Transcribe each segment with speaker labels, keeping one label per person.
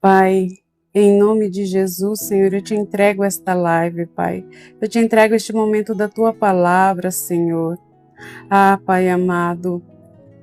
Speaker 1: Pai, em nome de Jesus, Senhor, eu te entrego esta live, Pai. Eu te entrego este momento da tua palavra, Senhor. Ah, Pai amado,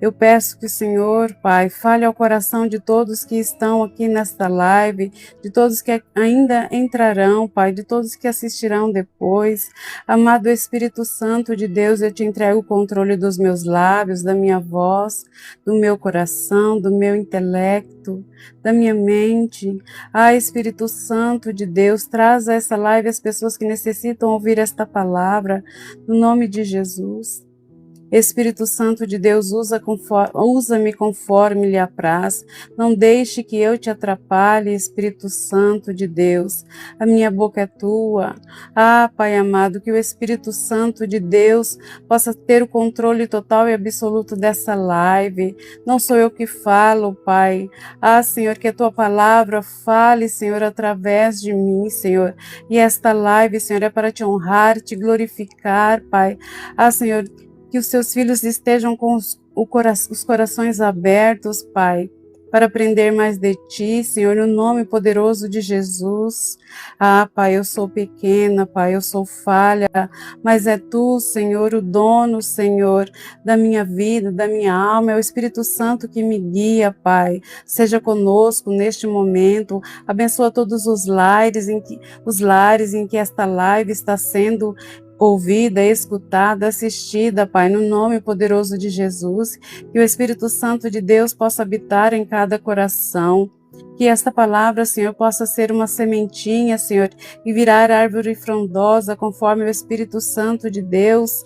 Speaker 1: eu peço que o Senhor, Pai, fale ao coração de todos que estão aqui nesta live, de todos que ainda entrarão, Pai, de todos que assistirão depois. Amado Espírito Santo de Deus, eu te entrego o controle dos meus lábios, da minha voz, do meu coração, do meu intelecto, da minha mente. Ah, Espírito Santo de Deus, traz a essa live as pessoas que necessitam ouvir esta palavra, no nome de Jesus. Espírito Santo de Deus, usa-me conforme lhe apraz. Não deixe que eu te atrapalhe, Espírito Santo de Deus. A minha boca é tua. Ah, Pai amado, que o Espírito Santo de Deus possa ter o controle total e absoluto dessa live. Não sou eu que falo, Pai. Ah, Senhor, que a tua palavra fale, Senhor, através de mim, Senhor. E esta live, Senhor, é para te honrar, te glorificar, Pai. Ah, Senhor, que os seus filhos estejam com os corações abertos, Pai, para aprender mais de Ti, Senhor, no nome poderoso de Jesus. Ah, Pai, eu sou pequena, Pai, eu sou falha, mas é Tu, Senhor, o dono, Senhor, da minha vida, da minha alma, é o Espírito Santo que me guia, Pai. Seja conosco neste momento, abençoa todos os lares em que esta live está sendo ouvida, escutada, assistida, Pai, no nome poderoso de Jesus, que o Espírito Santo de Deus possa habitar em cada coração, que esta palavra, Senhor, possa ser uma sementinha, Senhor, e virar árvore frondosa, conforme o Espírito Santo de Deus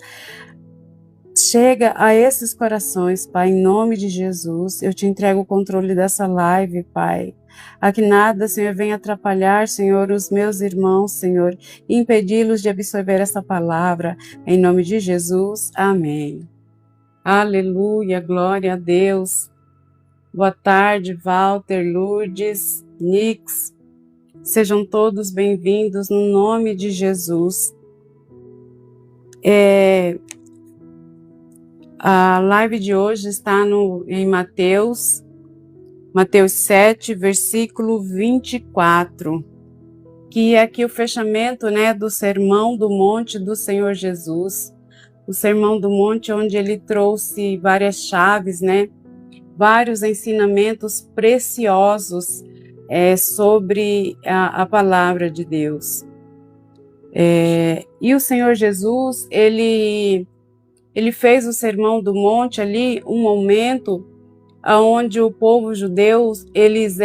Speaker 1: chega a esses corações, Pai, em nome de Jesus. Eu te entrego o controle dessa live, Pai. A que nada, Senhor, venha atrapalhar, Senhor, os meus irmãos, Senhor, e impedi-los de absorver essa palavra. Em nome de Jesus, amém. Aleluia, glória a Deus. Boa tarde, Walter, Lourdes, Nix. Sejam todos bem-vindos no nome de Jesus. A live de hoje está em Mateus 7, versículo 24, que é aqui o fechamento, do Sermão do Monte do Senhor Jesus. O Sermão do Monte, onde ele trouxe várias chaves, vários ensinamentos preciosos sobre a palavra de Deus. E o Senhor Jesus, ele fez o Sermão do Monte ali, um momento onde o povo judeu, eles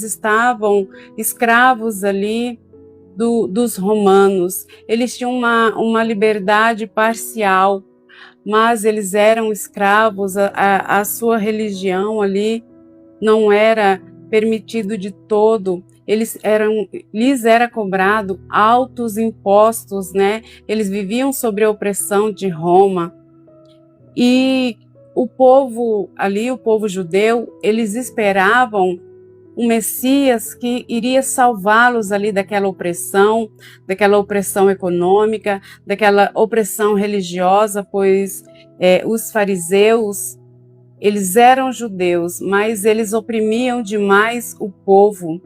Speaker 1: estavam escravos ali dos romanos. Eles tinham uma liberdade parcial, mas eles eram escravos, a sua religião ali não era permitido de todo. Lhes era cobrado altos impostos, Eles viviam sob a opressão de Roma. E o povo ali, o povo judeu, eles esperavam um Messias que iria salvá-los ali daquela opressão econômica, daquela opressão religiosa, pois os fariseus, eles eram judeus, mas eles oprimiam demais o povo.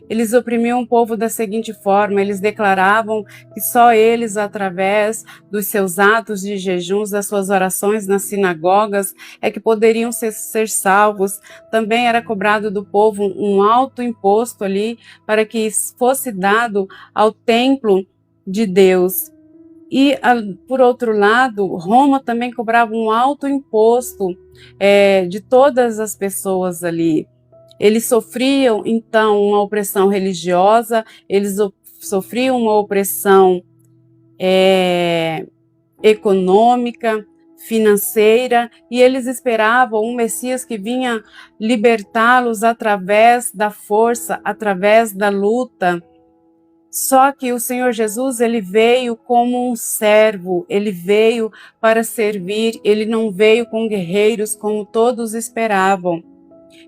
Speaker 1: Eles oprimiam o povo da seguinte forma: eles declaravam que só eles, através dos seus atos de jejuns, das suas orações nas sinagogas, é que poderiam ser salvos. Também era cobrado do povo um alto imposto ali para que fosse dado ao templo de Deus. E, por outro lado, Roma também cobrava um alto imposto de todas as pessoas ali. Eles sofriam, então, uma opressão religiosa, eles sofriam uma opressão econômica, financeira, e eles esperavam um Messias que vinha libertá-los através da força, através da luta. Só que o Senhor Jesus, ele veio como um servo, ele veio para servir, ele não veio com guerreiros como todos esperavam.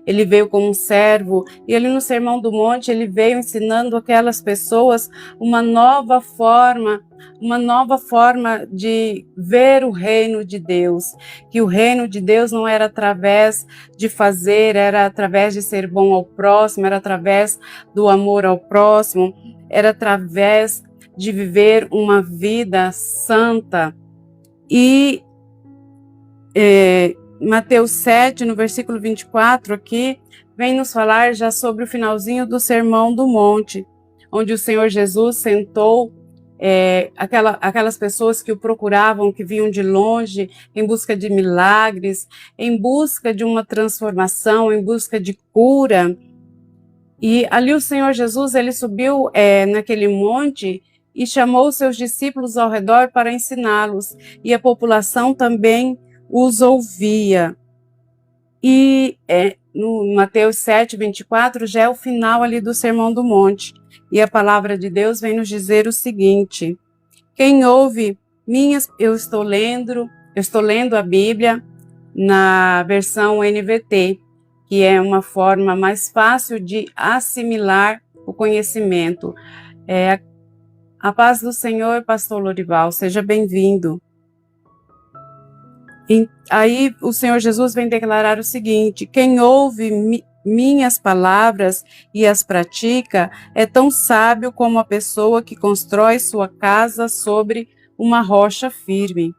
Speaker 1: ele veio como um servo, e ali no Sermão do Monte ele veio ensinando aquelas pessoas uma nova forma de ver o reino de Deus, que o reino de Deus não era através de fazer, era através de ser bom ao próximo, era através do amor ao próximo, era através de viver uma vida santa. E Mateus 7, no versículo 24 aqui, vem nos falar já sobre o finalzinho do Sermão do Monte, onde o Senhor Jesus sentou aquelas pessoas que o procuravam, que vinham de longe, em busca de milagres, em busca de uma transformação, em busca de cura. E ali o Senhor Jesus, ele subiu naquele monte e chamou os seus discípulos ao redor para ensiná-los, e a população também os ouvia. E no Mateus 7, 24, já é o final ali do Sermão do Monte. E a palavra de Deus vem nos dizer o seguinte: quem ouve eu estou lendo a Bíblia na versão NVT, que é uma forma mais fácil de assimilar o conhecimento. A paz do Senhor, pastor Lorival, seja bem-vindo. Aí o Senhor Jesus vem declarar o seguinte: quem ouve minhas palavras e as pratica é tão sábio como a pessoa que constrói sua casa sobre uma rocha firme.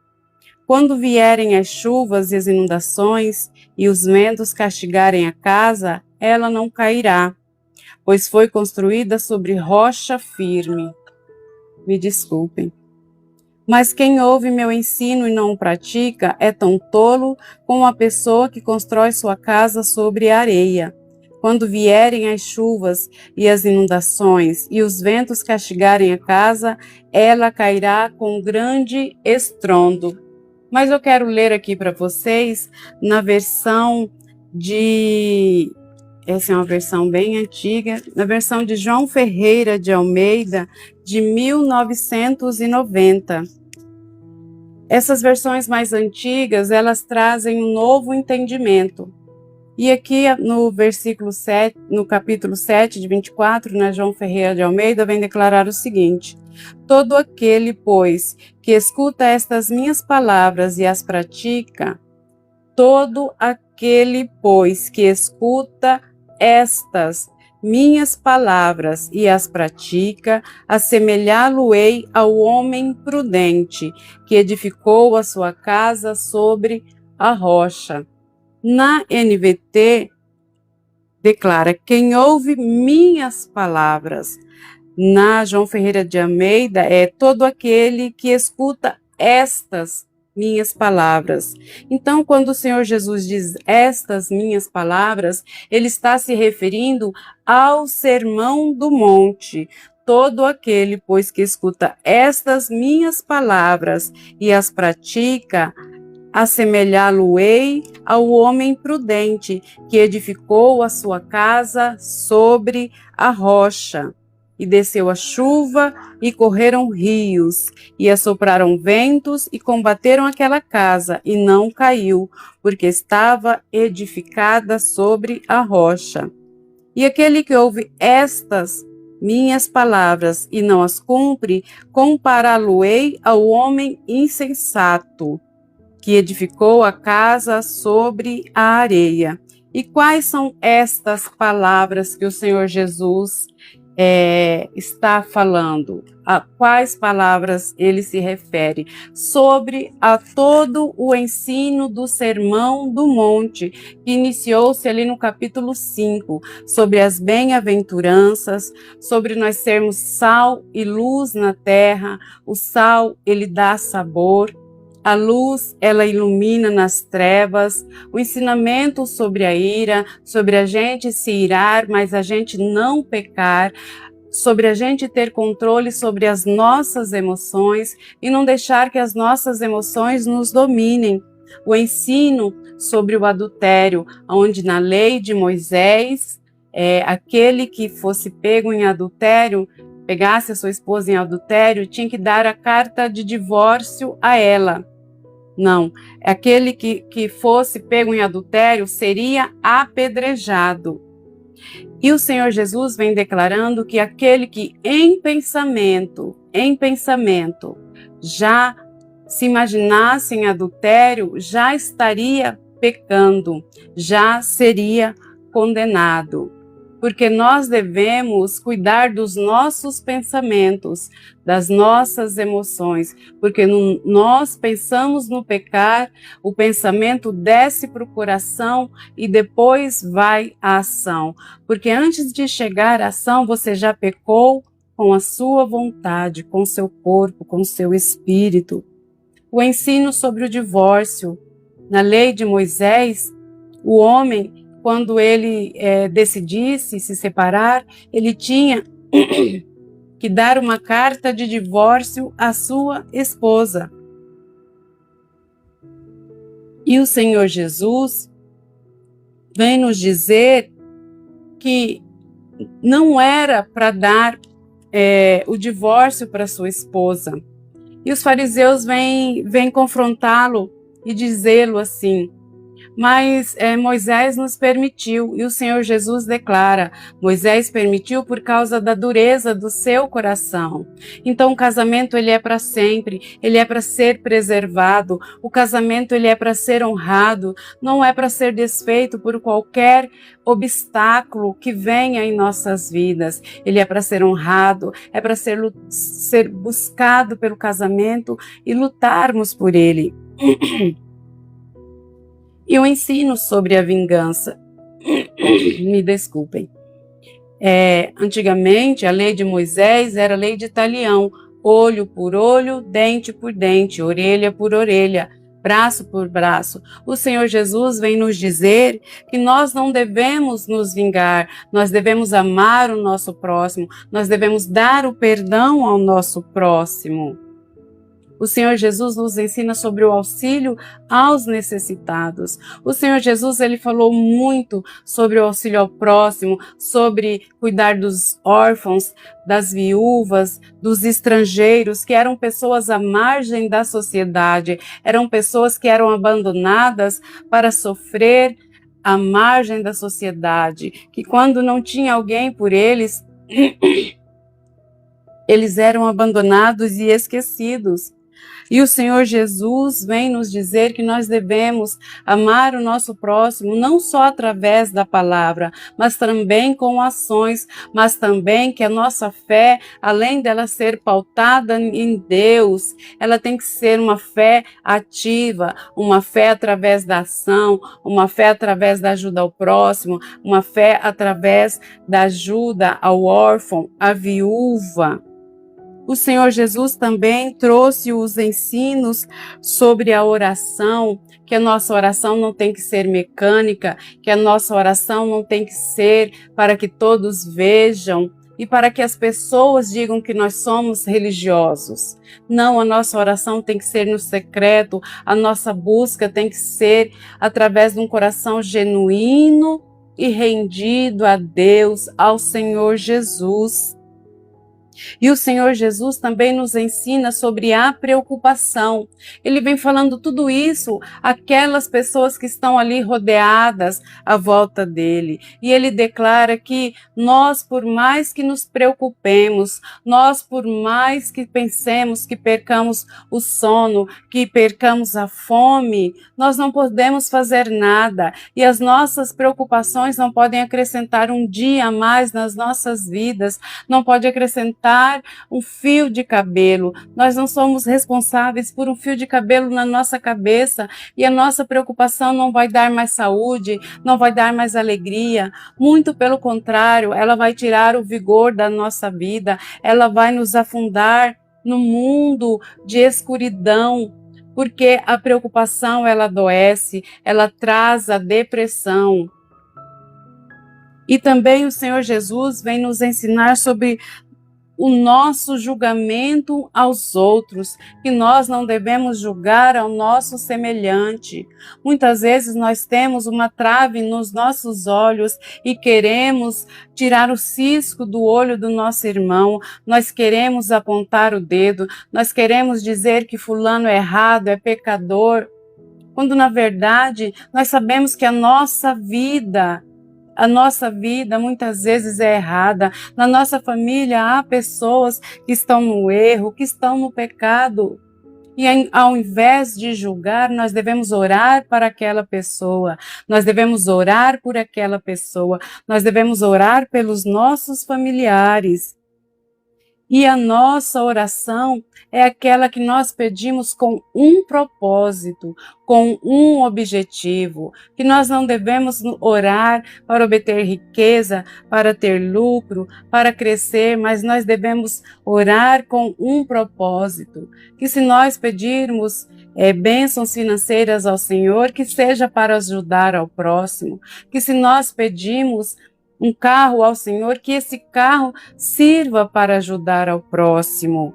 Speaker 1: Quando vierem as chuvas e as inundações e os ventos castigarem a casa, ela não cairá, pois foi construída sobre rocha firme. Me desculpem. Mas quem ouve meu ensino e não o pratica é tão tolo como a pessoa que constrói sua casa sobre areia. Quando vierem as chuvas e as inundações e os ventos castigarem a casa, ela cairá com grande estrondo. Mas eu quero ler aqui para vocês na versão de... Essa é uma versão bem antiga, na versão de João Ferreira de Almeida, de 1990. Essas versões mais antigas, elas trazem um novo entendimento. E aqui no versículo 7, no capítulo 7 de 24, na João Ferreira de Almeida, vem declarar o seguinte: todo aquele, pois, que escuta estas minhas palavras e as pratica, todo aquele, pois, que escuta estas minhas palavras e as pratica, assemelhá-lo-ei ao homem prudente, que edificou a sua casa sobre a rocha. Na NVT, declara: quem ouve minhas palavras. Na João Ferreira de Almeida, é todo aquele que escuta estas minhas palavras. Então, quando o Senhor Jesus diz estas minhas palavras, ele está se referindo ao Sermão do Monte. Todo aquele, pois, que escuta estas minhas palavras e as pratica, assemelhá-lo-ei ao homem prudente, que edificou a sua casa sobre a rocha. E desceu a chuva, e correram rios, e assopraram ventos, e combateram aquela casa, e não caiu, porque estava edificada sobre a rocha. E aquele que ouve estas minhas palavras e não as cumpre, compará-lo-ei ao homem insensato, que edificou a casa sobre a areia. E quais são estas palavras que o Senhor Jesus está falando? A quais palavras ele se refere? Sobre a todo o ensino do Sermão do Monte, que iniciou-se ali no capítulo 5, sobre as bem-aventuranças, sobre nós sermos sal e luz na terra. O sal, ele dá sabor. A luz, ela ilumina nas trevas, o ensinamento sobre a ira, sobre a gente se irar, mas a gente não pecar, sobre a gente ter controle sobre as nossas emoções e não deixar que as nossas emoções nos dominem. O ensino sobre o adultério, onde na lei de Moisés, aquele que fosse pego em adultério, pegasse a sua esposa em adultério, tinha que dar a carta de divórcio a ela. Não, aquele que fosse pego em adultério seria apedrejado. E o Senhor Jesus vem declarando que aquele que em pensamento, já se imaginasse em adultério, já estaria pecando, já seria condenado. Porque nós devemos cuidar dos nossos pensamentos, das nossas emoções, porque nós pensamos no pecar, o pensamento desce para o coração e depois vai à ação. Porque antes de chegar à ação, você já pecou com a sua vontade, com o seu corpo, com o seu espírito. O ensino sobre o divórcio. Na lei de Moisés, o homem, quando ele decidisse se separar, ele tinha que dar uma carta de divórcio à sua esposa. E o Senhor Jesus vem nos dizer que não era para dar o divórcio para sua esposa. E os fariseus vêm confrontá-lo e dizê-lo assim: mas Moisés nos permitiu, e o Senhor Jesus declara: Moisés permitiu por causa da dureza do seu coração. Então o casamento ele é para sempre, ele é para ser preservado, o casamento ele é para ser honrado, não é para ser desfeito por qualquer obstáculo que venha em nossas vidas. Ele é para ser honrado, é para ser buscado pelo casamento e lutarmos por ele. E o ensino sobre a vingança. Me desculpem. Antigamente, a lei de Moisés era a lei de talião. Olho por olho, dente por dente, orelha por orelha, braço por braço. O Senhor Jesus vem nos dizer que nós não devemos nos vingar, nós devemos amar o nosso próximo, nós devemos dar o perdão ao nosso próximo. O Senhor Jesus nos ensina sobre o auxílio aos necessitados. O Senhor Jesus ele falou muito sobre o auxílio ao próximo, sobre cuidar dos órfãos, das viúvas, dos estrangeiros, que eram pessoas à margem da sociedade, eram pessoas que eram abandonadas para sofrer à margem da sociedade, que quando não tinha alguém por eles, eles eram abandonados e esquecidos. E o Senhor Jesus vem nos dizer que nós devemos amar o nosso próximo, não só através da palavra, mas também com ações, mas também que a nossa fé, além dela ser pautada em Deus, ela tem que ser uma fé ativa, uma fé através da ação, uma fé através da ajuda ao próximo, uma fé através da ajuda ao órfão, à viúva. O Senhor Jesus também trouxe os ensinos sobre a oração, que a nossa oração não tem que ser mecânica, que a nossa oração não tem que ser para que todos vejam e para que as pessoas digam que nós somos religiosos. Não, a nossa oração tem que ser no secreto, a nossa busca tem que ser através de um coração genuíno e rendido a Deus, ao Senhor Jesus. E o Senhor Jesus também nos ensina sobre a preocupação. Ele vem falando tudo isso àquelas pessoas que estão ali rodeadas à volta dele. E ele declara que nós, por mais que nos preocupemos, nós, por mais que pensemos que percamos o sono, que percamos a fome, nós não podemos fazer nada. E as nossas preocupações não podem acrescentar um dia a mais nas nossas vidas, não pode acrescentar um fio de cabelo. Nós não somos responsáveis por um fio de cabelo na nossa cabeça e a nossa preocupação não vai dar mais saúde, não vai dar mais alegria. Muito pelo contrário, ela vai tirar o vigor da nossa vida, ela vai nos afundar no mundo de escuridão, porque a preocupação ela adoece, ela traz a depressão. E também o Senhor Jesus vem nos ensinar sobre o nosso julgamento aos outros, que nós não devemos julgar ao nosso semelhante. Muitas vezes nós temos uma trave nos nossos olhos e queremos tirar o cisco do olho do nosso irmão, nós queremos apontar o dedo, nós queremos dizer que fulano é errado, é pecador, quando na verdade nós sabemos que a nossa vida muitas vezes é errada. Na nossa família há pessoas que estão no erro, que estão no pecado. E ao invés de julgar, nós devemos orar para aquela pessoa. Nós devemos orar por aquela pessoa. Nós devemos orar pelos nossos familiares. E a nossa oração é aquela que nós pedimos com um propósito, com um objetivo, que nós não devemos orar para obter riqueza, para ter lucro, para crescer, mas nós devemos orar com um propósito, que se nós pedirmos bênçãos financeiras ao Senhor, que seja para ajudar ao próximo, que se nós pedimos um carro ao Senhor, que esse carro sirva para ajudar ao próximo.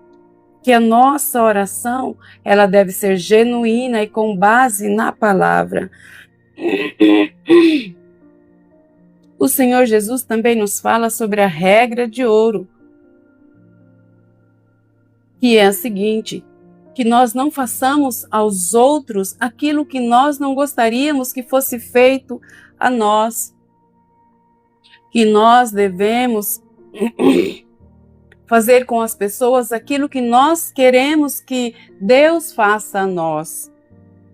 Speaker 1: Que a nossa oração, ela deve ser genuína e com base na palavra. O Senhor Jesus também nos fala sobre a regra de ouro, que é a seguinte: que nós não façamos aos outros aquilo que nós não gostaríamos que fosse feito a nós. Que nós devemos fazer com as pessoas aquilo que nós queremos que Deus faça a nós.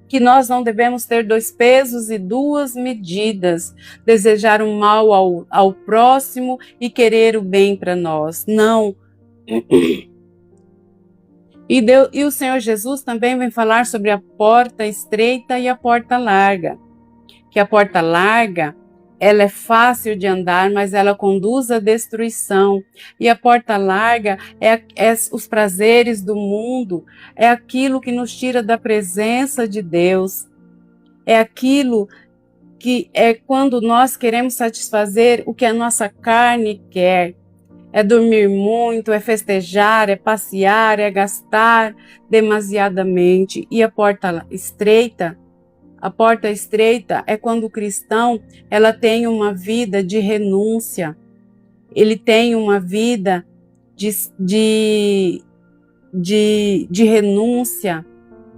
Speaker 1: Que nós não devemos ter dois pesos e duas medidas, desejar o mal ao próximo e querer o bem para nós. Não. E o Senhor Jesus também vem falar sobre a porta estreita e a porta larga. Que a porta larga, ela é fácil de andar, mas ela conduz à destruição. E a porta larga é os prazeres do mundo, é aquilo que nos tira da presença de Deus. É aquilo que é quando nós queremos satisfazer o que a nossa carne quer. É dormir muito, é festejar, é passear, é gastar demasiadamente. E a porta estreita é quando o cristão ela tem uma vida de renúncia, ele tem uma vida de renúncia,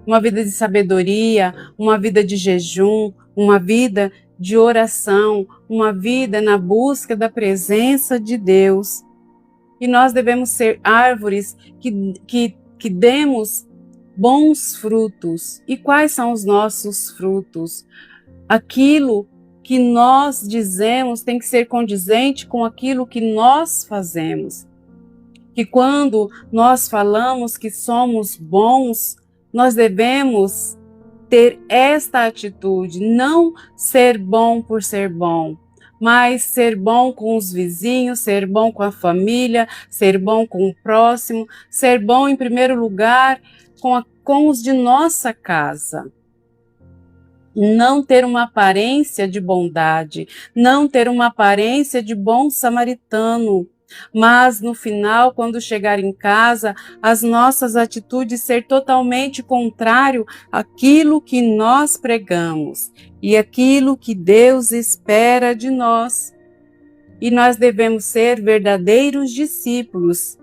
Speaker 1: uma vida de sabedoria, uma vida de jejum, uma vida de oração, uma vida na busca da presença de Deus. E nós devemos ser árvores que demos bons frutos. E quais são os nossos frutos? Aquilo que nós dizemos tem que ser condizente com aquilo que nós fazemos. Que quando nós falamos que somos bons, nós devemos ter esta atitude, não ser bom por ser bom, mas ser bom com os vizinhos, ser bom com a família, ser bom com o próximo, ser bom em primeiro lugar com os de nossa casa. Não ter uma aparência de bondade, não ter uma aparência de bom samaritano, mas no final, quando chegar em casa, as nossas atitudes ser totalmente contrário àquilo que nós pregamos e aquilo que Deus espera de nós. E nós devemos ser verdadeiros discípulos,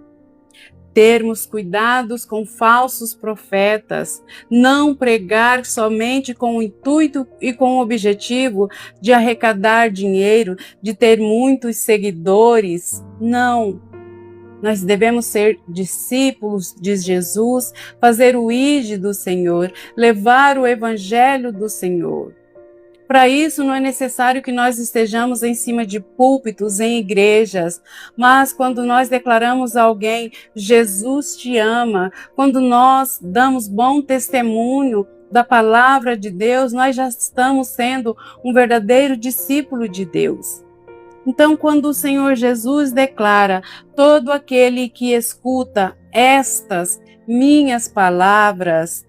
Speaker 1: termos cuidados com falsos profetas, não pregar somente com o intuito e com o objetivo de arrecadar dinheiro, de ter muitos seguidores. Não. Nós devemos ser discípulos de Jesus, fazer o ID do Senhor, levar o evangelho do Senhor. Para isso, não é necessário que nós estejamos em cima de púlpitos, em igrejas, mas quando nós declaramos a alguém, Jesus te ama, quando nós damos bom testemunho da palavra de Deus, nós já estamos sendo um verdadeiro discípulo de Deus. Então, quando o Senhor Jesus declara, todo aquele que escuta estas minhas palavras,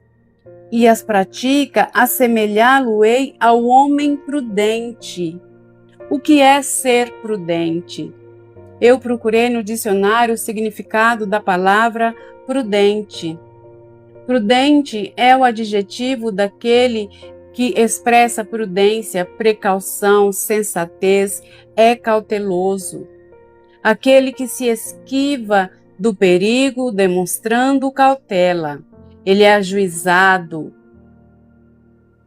Speaker 1: e as pratica, assemelhá-lo-ei ao homem prudente. O que é ser prudente? Eu procurei no dicionário o significado da palavra prudente. Prudente é o adjetivo daquele que expressa prudência, precaução, sensatez, é cauteloso. Aquele que se esquiva do perigo, demonstrando cautela. Ele é ajuizado.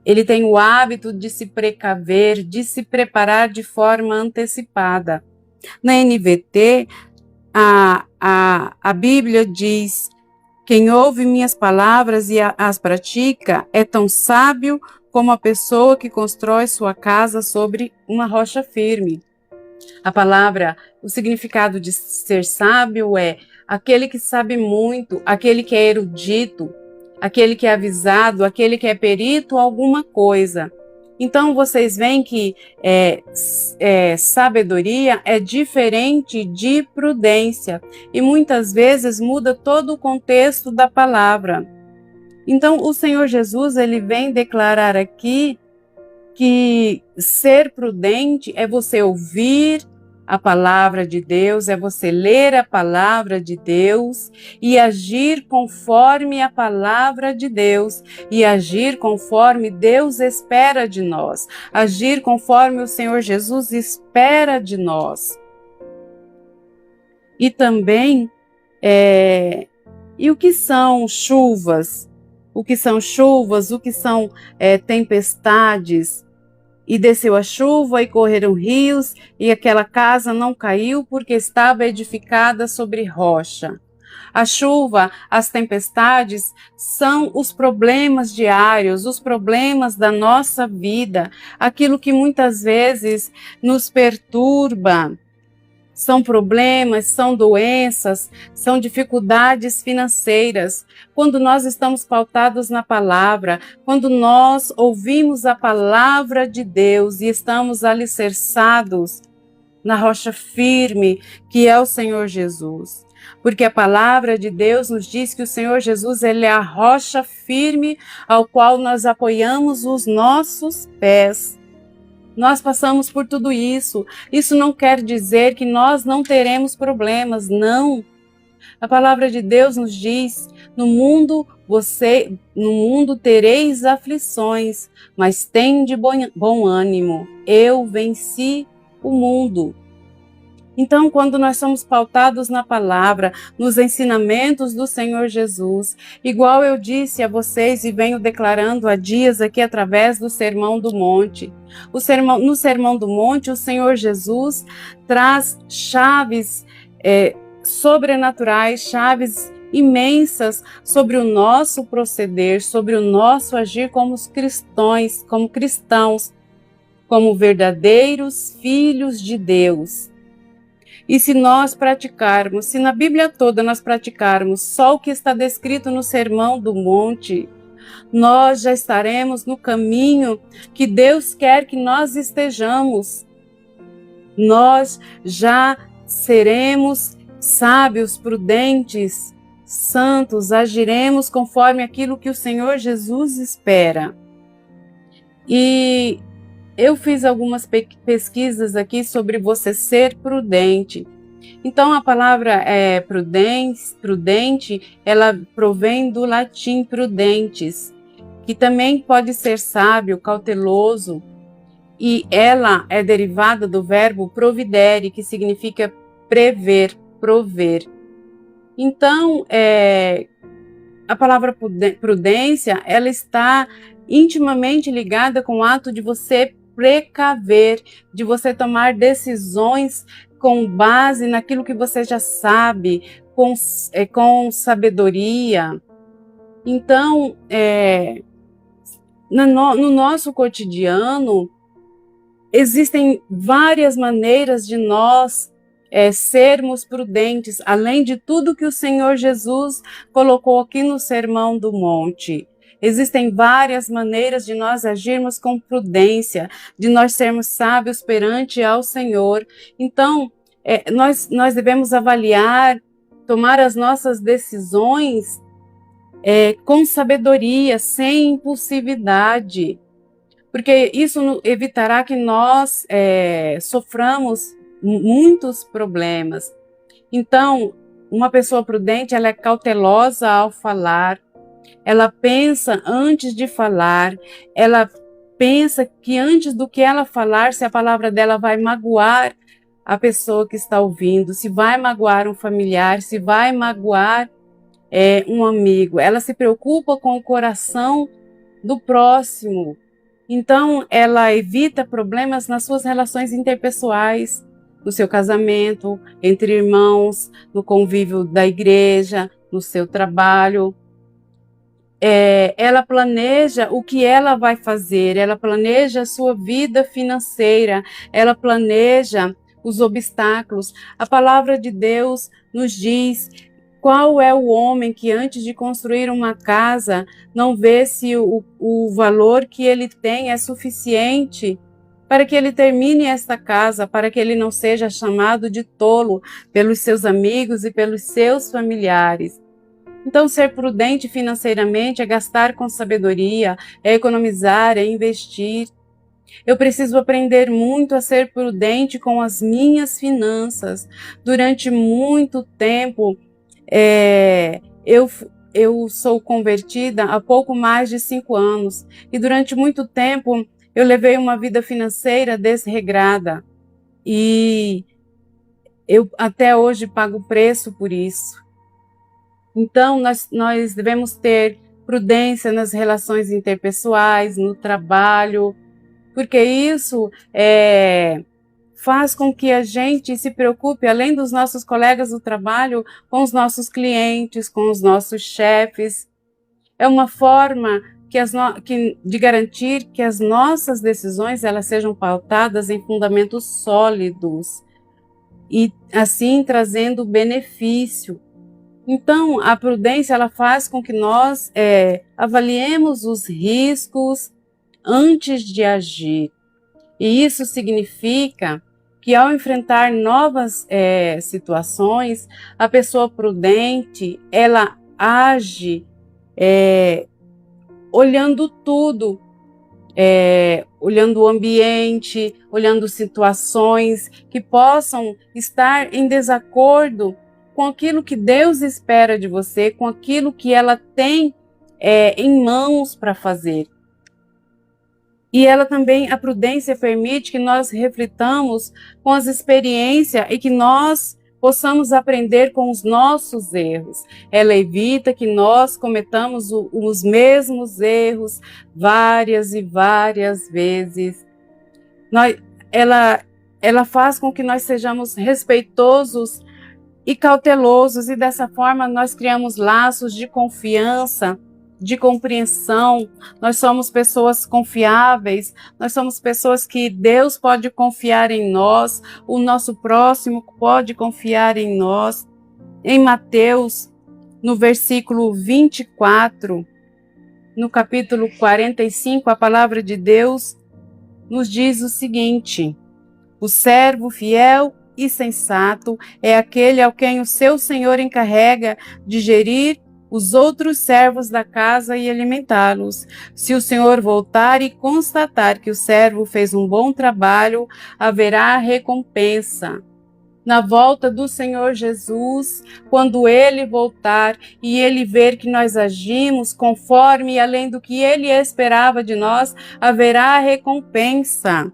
Speaker 1: Ele tem o hábito de se precaver, de se preparar de forma antecipada. Na NVT, a Bíblia diz: quem ouve minhas palavras e as pratica é tão sábio como a pessoa que constrói sua casa sobre uma rocha firme. A palavra, o significado de ser sábio é aquele que sabe muito, aquele que é erudito, aquele que é avisado, aquele que é perito em alguma coisa. Então, vocês veem que sabedoria é diferente de prudência e muitas vezes muda todo o contexto da palavra. Então, o Senhor Jesus, ele vem declarar aqui que ser prudente é você ouvir a palavra de Deus, é você ler a palavra de Deus e agir conforme a palavra de Deus, e agir conforme Deus espera de nós, agir conforme o Senhor Jesus espera de nós. E também, e o que são chuvas? O que são chuvas? O que são tempestades? E desceu a chuva e correram rios, e aquela casa não caiu porque estava edificada sobre rocha. A chuva, as tempestades são os problemas diários, os problemas da nossa vida, aquilo que muitas vezes nos perturba. São problemas, são doenças, são dificuldades financeiras. Quando nós estamos pautados na palavra, quando nós ouvimos a palavra de Deus e estamos alicerçados na rocha firme, que é o Senhor Jesus. Porque a palavra de Deus nos diz que o Senhor Jesus, ele é a rocha firme ao qual nós apoiamos os nossos pés. Nós passamos por tudo isso. Isso não quer dizer que nós não teremos problemas, não. A palavra de Deus nos diz: no mundo tereis aflições, mas tende bom ânimo. Eu venci o mundo. Então, quando nós somos pautados na palavra, nos ensinamentos do Senhor Jesus, igual eu disse a vocês e venho declarando há dias aqui através do Sermão do Monte. No Sermão do Monte, o Senhor Jesus traz chaves sobrenaturais, chaves imensas sobre o nosso proceder, sobre o nosso agir como cristãos, como verdadeiros filhos de Deus. E se nós praticarmos, se na Bíblia toda nós praticarmos só o que está descrito no Sermão do Monte, nós já estaremos no caminho que Deus quer que nós estejamos. Nós já seremos sábios, prudentes, santos, agiremos conforme aquilo que o Senhor Jesus espera. E eu fiz algumas pesquisas aqui sobre você ser prudente. Então, a palavra prudente, ela provém do latim prudentes, que também pode ser sábio, cauteloso, e ela é derivada do verbo providere, que significa prever, prover. Então, a palavra prudência, ela está intimamente ligada com o ato de você precaver, de você tomar decisões com base naquilo que você já sabe, com sabedoria. Então, no nosso cotidiano, existem várias maneiras de nós sermos prudentes, além de tudo que o Senhor Jesus colocou aqui no Sermão do Monte. Existem várias maneiras de nós agirmos com prudência, de nós sermos sábios perante ao Senhor. Então, nós devemos avaliar, tomar as nossas decisões com sabedoria, sem impulsividade, porque isso evitará que nós soframos muitos problemas. Então, uma pessoa prudente, ela é cautelosa ao falar, ela pensa antes de falar, ela pensa que antes do que ela falar, se a palavra dela vai magoar a pessoa que está ouvindo, se vai magoar um familiar, se vai magoar um amigo. Ela se preocupa com o coração do próximo. Então, ela evita problemas nas suas relações interpessoais, no seu casamento, entre irmãos, no convívio da igreja, no seu trabalho. Ela planeja o que ela vai fazer, ela planeja a sua vida financeira, ela planeja os obstáculos. A palavra de Deus nos diz qual é o homem que antes de construir uma casa não vê se o valor que ele tem é suficiente para que ele termine esta casa, para que ele não seja chamado de tolo pelos seus amigos e pelos seus familiares. Então, ser prudente financeiramente é gastar com sabedoria, é economizar, é investir. Eu preciso aprender muito a ser prudente com as minhas finanças. Durante muito tempo, eu sou convertida há pouco mais de 5 anos. E durante muito tempo, eu levei uma vida financeira desregrada. E eu até hoje pago preço por isso. Então, nós devemos ter prudência nas relações interpessoais, no trabalho, porque isso faz com que a gente se preocupe, além dos nossos colegas do trabalho, com os nossos clientes, com os nossos chefes. É uma forma de garantir que as nossas decisões elas sejam pautadas em fundamentos sólidos e, assim, trazendo benefício. Então, a prudência ela faz com que nós avaliemos os riscos antes de agir. E isso significa que, ao enfrentar novas situações, a pessoa prudente ela age olhando tudo, olhando o ambiente, olhando situações que possam estar em desacordo com aquilo que Deus espera de você, com aquilo que ela tem em mãos para fazer. E ela também, a prudência permite que nós reflitamos com as experiências e que nós possamos aprender com os nossos erros. Ela evita que nós cometamos os mesmos erros várias e várias vezes. Ela faz com que nós sejamos respeitosos e cautelosos, e dessa forma nós criamos laços de confiança, de compreensão. Nós somos pessoas confiáveis, nós somos pessoas que Deus pode confiar em nós, o nosso próximo pode confiar em nós. Em Mateus, no versículo 24, no capítulo 45, a palavra de Deus nos diz o seguinte: o servo fiel e sensato é aquele ao quem o seu senhor encarrega de gerir os outros servos da casa e alimentá-los. Se o senhor voltar e constatar que o servo fez um bom trabalho, haverá recompensa. Na volta do Senhor Jesus, quando ele voltar e ele ver que nós agimos conforme e além do que ele esperava de nós, haverá recompensa.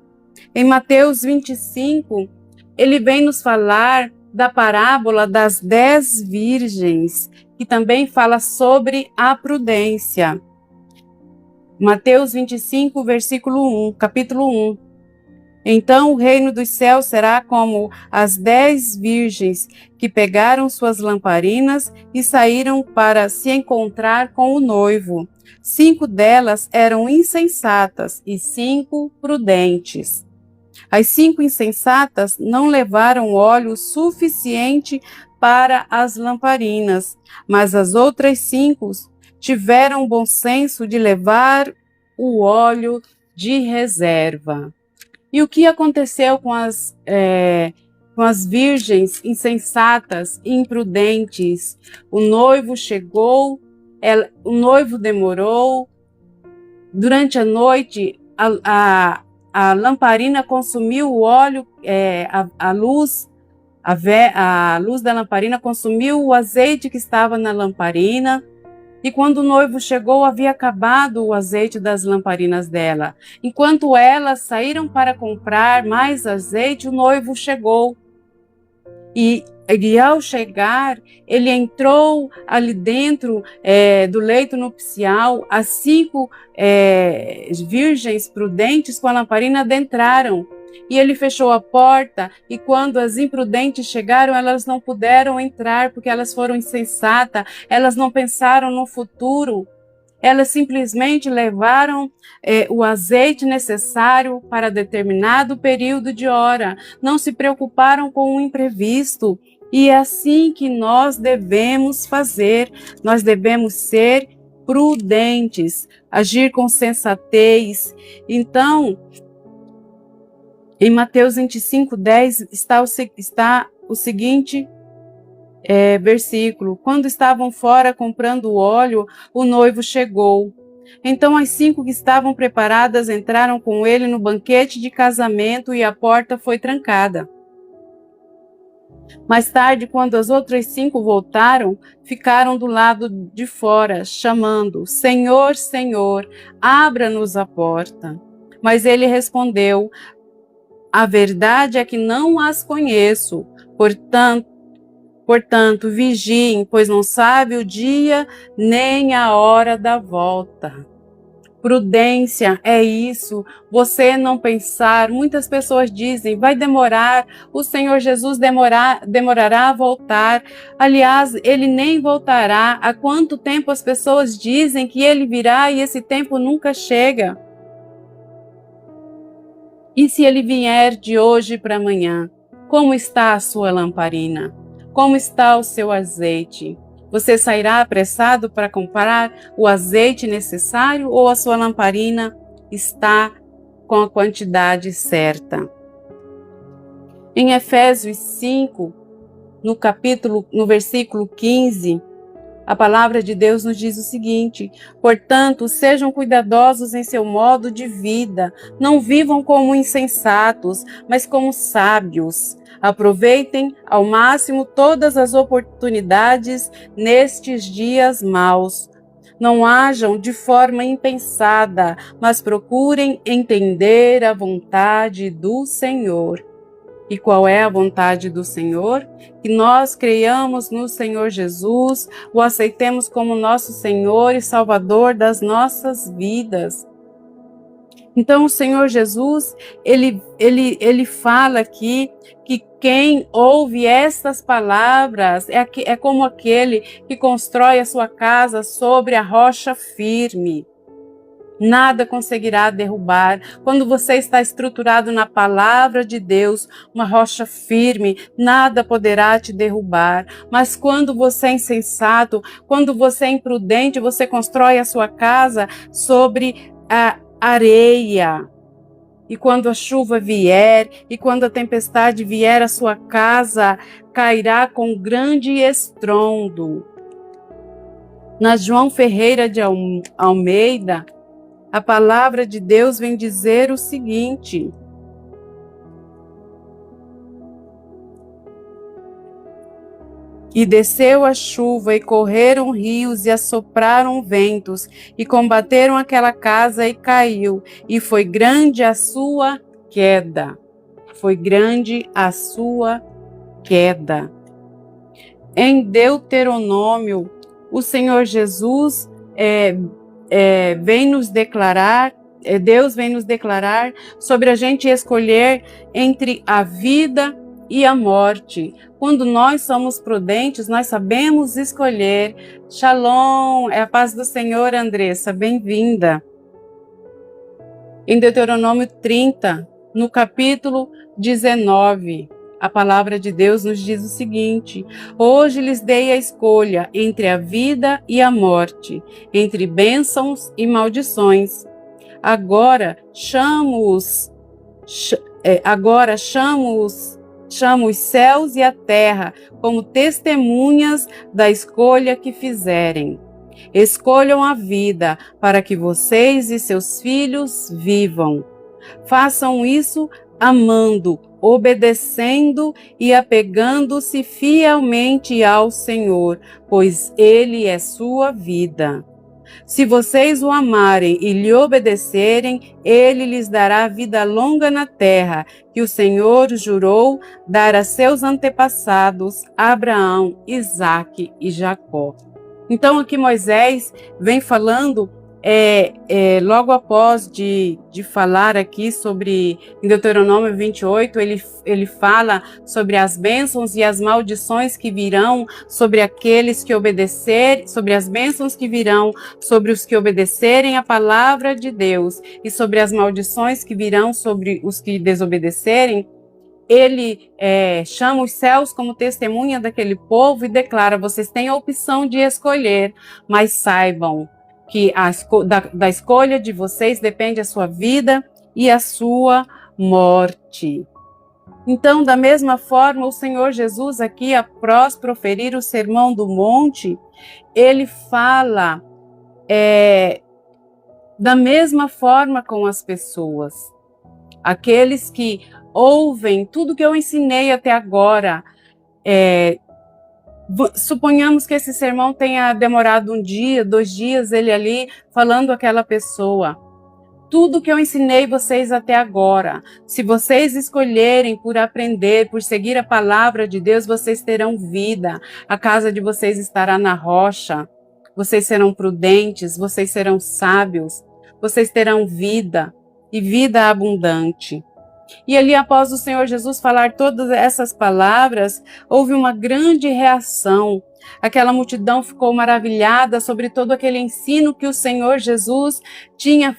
Speaker 1: Em Mateus 25, ele vem nos falar da parábola das 10 virgens, que também fala sobre a prudência. Mateus 25, versículo 1, capítulo 1. Então o reino dos céus será como as 10 virgens que pegaram suas lamparinas e saíram para se encontrar com o noivo. 5 delas eram insensatas e 5 prudentes. As 5 insensatas não levaram óleo suficiente para as lamparinas, mas as outras 5 tiveram bom senso de levar o óleo de reserva. E o que aconteceu com as virgens insensatas e imprudentes? O noivo chegou, o noivo demorou. Durante a noite, a lamparina consumiu o óleo, a luz da lamparina consumiu o azeite que estava na lamparina. E quando o noivo chegou, havia acabado o azeite das lamparinas dela. Enquanto elas saíram para comprar mais azeite, o noivo chegou. E ao chegar, ele entrou ali dentro do leito nupcial. As 5 virgens prudentes com a lamparina adentraram. E ele fechou a porta, e quando as imprudentes chegaram, elas não puderam entrar, porque elas foram insensatas, elas não pensaram no futuro, elas simplesmente levaram o azeite necessário para determinado período de hora, não se preocuparam com o imprevisto, e é assim que nós devemos fazer, nós devemos ser prudentes, agir com sensatez. Então, em Mateus 25:10 está o seguinte versículo: quando estavam fora comprando o óleo, o noivo chegou. Então as 5 que estavam preparadas entraram com ele no banquete de casamento e a porta foi trancada. Mais tarde, quando as outras 5 voltaram, ficaram do lado de fora, chamando: Senhor, Senhor, abra-nos a porta. Mas ele respondeu: a verdade é que não as conheço, portanto, vigiem, pois não sabe o dia nem a hora da volta. Prudência é isso, você não pensar. Muitas pessoas dizem, vai demorar, o Senhor Jesus demorará a voltar. Aliás, ele nem voltará. Há quanto tempo as pessoas dizem que ele virá e esse tempo nunca chega? E se ele vier de hoje para amanhã, como está a sua lamparina? Como está o seu azeite? Você sairá apressado para comprar o azeite necessário ou a sua lamparina está com a quantidade certa? Em Efésios 5, no versículo 15, a palavra de Deus nos diz o seguinte: portanto, sejam cuidadosos em seu modo de vida, não vivam como insensatos, mas como sábios. Aproveitem ao máximo todas as oportunidades nestes dias maus. Não hajam de forma impensada, mas procurem entender a vontade do Senhor. E qual é a vontade do Senhor? Que nós creiamos no Senhor Jesus, o aceitemos como nosso Senhor e Salvador das nossas vidas. Então o Senhor Jesus, ele fala aqui que quem ouve estas palavras é como aquele que constrói a sua casa sobre a rocha firme. Nada conseguirá derrubar. Quando você está estruturado na palavra de Deus, uma rocha firme, nada poderá te derrubar. Mas quando você é insensato, quando você é imprudente, você constrói a sua casa sobre a areia. E quando a chuva vier, e quando a tempestade vier, a sua casa cairá com grande estrondo. Na João Ferreira de Almeida, a palavra de Deus vem dizer o seguinte: e desceu a chuva, e correram rios, e assopraram ventos, e combateram aquela casa, e caiu, e foi grande a sua queda. Foi grande a sua queda. Em Deuteronômio, o Senhor Jesus vem nos declarar, Deus vem nos declarar sobre a gente escolher entre a vida e a morte. Quando nós somos prudentes, nós sabemos escolher. Shalom, é a paz do Senhor, Andressa, bem-vinda. Em Deuteronômio 30, no capítulo 19, a palavra de Deus nos diz o seguinte: hoje lhes dei a escolha entre a vida e a morte, entre bênçãos e maldições. Agora chamo os céus e a terra como testemunhas da escolha que fizerem. Escolham a vida para que vocês e seus filhos vivam. Façam isso amando, obedecendo e apegando-se fielmente ao Senhor, pois Ele é sua vida. Se vocês o amarem e lhe obedecerem, ele lhes dará vida longa na terra, que o Senhor jurou dar a seus antepassados, Abraão, Isaque e Jacó. Então aqui Moisés vem falando, logo após de falar aqui sobre, em Deuteronômio 28, ele fala sobre as bênçãos e as maldições que virão sobre aqueles que obedecerem, sobre as bênçãos que virão sobre os que obedecerem a palavra de Deus e sobre as maldições que virão sobre os que desobedecerem. Ele chama os céus como testemunha daquele povo e declara: vocês têm a opção de escolher, mas saibam que da escolha de vocês depende a sua vida e a sua morte. Então, da mesma forma, o Senhor Jesus aqui, após proferir o Sermão do Monte, ele fala da mesma forma com as pessoas. Aqueles que ouvem tudo que eu ensinei até agora, suponhamos que esse sermão tenha demorado 1 dia, 2 dias, ele ali falando àquela pessoa. Tudo que eu ensinei vocês até agora, se vocês escolherem por aprender, por seguir a palavra de Deus, vocês terão vida. A casa de vocês estará na rocha. Vocês serão prudentes, vocês serão sábios, vocês terão vida e vida abundante. E ali, após o Senhor Jesus falar todas essas palavras, houve uma grande reação. Aquela multidão ficou maravilhada sobre todo aquele ensino que o Senhor Jesus tinha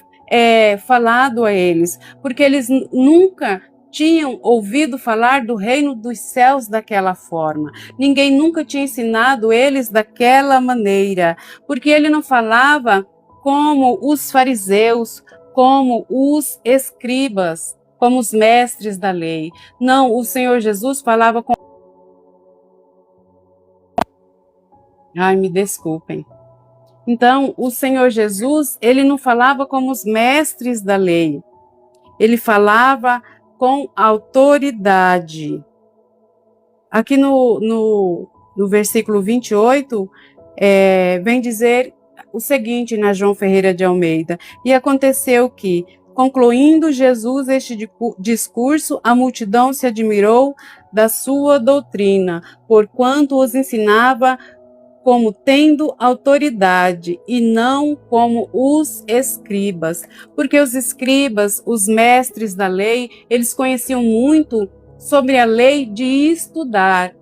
Speaker 1: falado a eles, porque eles nunca tinham ouvido falar do reino dos céus daquela forma. Ninguém nunca tinha ensinado eles daquela maneira, porque ele não falava como os fariseus, como os escribas, como os mestres da lei. Não, o Senhor Jesus falava com... Ai, me desculpem. Então, o Senhor Jesus, ele não falava como os mestres da lei. Ele falava com autoridade. Aqui no versículo 28, vem dizer o seguinte na João Ferreira de Almeida: e aconteceu que, concluindo Jesus este discurso, a multidão se admirou da sua doutrina, porquanto os ensinava como tendo autoridade e não como os escribas. Porque os escribas, os mestres da lei, eles conheciam muito sobre a lei de estudar,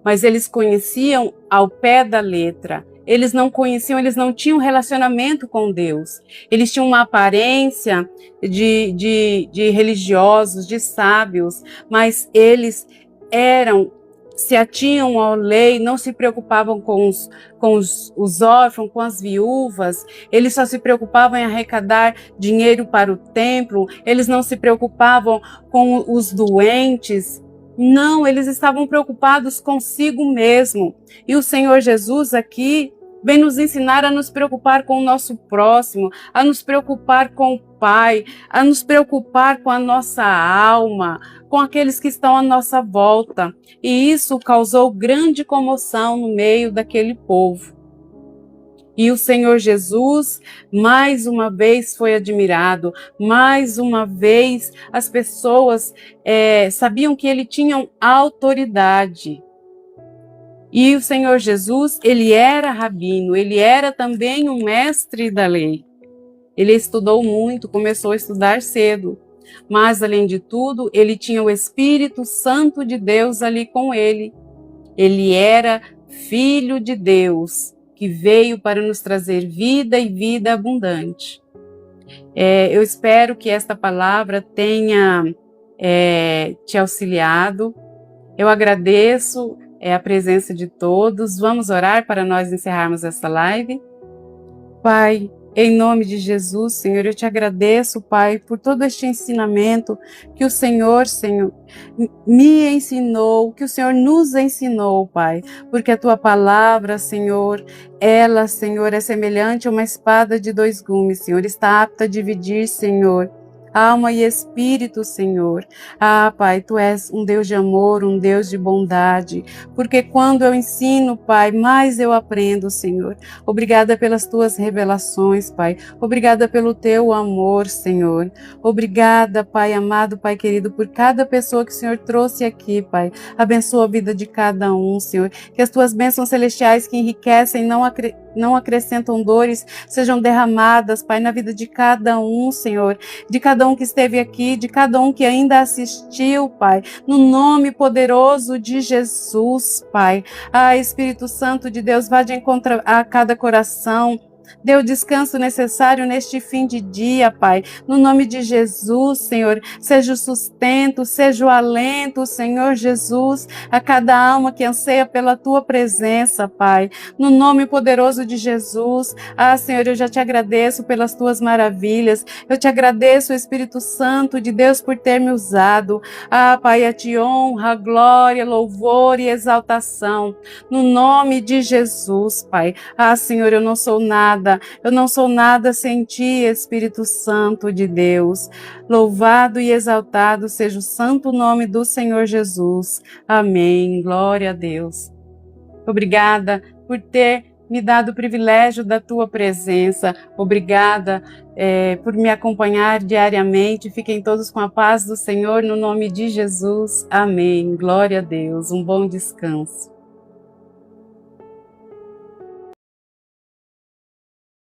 Speaker 1: mas eles conheciam ao pé da letra. Eles não conheciam, eles não tinham relacionamento com Deus. Eles tinham uma aparência de religiosos, de sábios, mas eles se atinham à lei, não se preocupavam com os órfãos, com as viúvas, eles só se preocupavam em arrecadar dinheiro para o templo, eles não se preocupavam com os doentes. Não, eles estavam preocupados consigo mesmo. E o Senhor Jesus aqui vem nos ensinar a nos preocupar com o nosso próximo, a nos preocupar com o Pai, a nos preocupar com a nossa alma, com aqueles que estão à nossa volta. E isso causou grande comoção no meio daquele povo. E o Senhor Jesus, mais uma vez, foi admirado. Mais uma vez, as pessoas sabiam que ele tinha autoridade. E o Senhor Jesus, ele era rabino, ele era também um mestre da lei. Ele estudou muito, começou a estudar cedo. Mas, além de tudo, ele tinha o Espírito Santo de Deus ali com ele. Ele era Filho de Deus, que veio para nos trazer vida e vida abundante. Eu espero que esta palavra tenha te auxiliado. Eu agradeço a presença de todos. Vamos orar para nós encerrarmos esta live. Pai, em nome de Jesus, Senhor, eu te agradeço, Pai, por todo este ensinamento que o Senhor, me ensinou, que o Senhor nos ensinou, Pai, porque a tua palavra, Senhor, ela, Senhor, é semelhante a uma espada de 2 gumes, Senhor, está apta a dividir, Senhor, alma e espírito, Senhor. Ah, Pai, Tu és um Deus de amor, um Deus de bondade, porque quando eu ensino, Pai, mais eu aprendo, Senhor. Obrigada pelas Tuas revelações, Pai. Obrigada pelo Teu amor, Senhor. Obrigada, Pai amado, Pai querido, por cada pessoa que o Senhor trouxe aqui, Pai. Abençoa a vida de cada um, Senhor. Que as Tuas bênçãos celestiais que enriquecem, não acrescentam dores, sejam derramadas, Pai, na vida de cada um, Senhor. De cada um que esteve aqui, de cada um que ainda assistiu, Pai. No nome poderoso de Jesus, Pai. Ah, Espírito Santo de Deus, vá de encontro a cada coração. Dê o descanso necessário neste fim de dia, Pai. No nome de Jesus, Senhor, seja o sustento, seja o alento, Senhor Jesus, a cada alma que anseia pela Tua presença, Pai. No nome poderoso de Jesus. Ah, Senhor, eu já te agradeço pelas Tuas maravilhas. Eu te agradeço, Espírito Santo de Deus, por ter me usado. Ah, Pai, a Te honra, glória, louvor e exaltação. No nome de Jesus, Pai. Ah, Senhor, eu não sou nada sem Ti, Espírito Santo de Deus. Louvado e exaltado seja o santo nome do Senhor Jesus. Amém. Glória a Deus. Obrigada por ter me dado o privilégio da Tua presença. Obrigada por me acompanhar diariamente. Fiquem todos com a paz do Senhor, no nome de Jesus. Amém. Glória a Deus. Um bom descanso.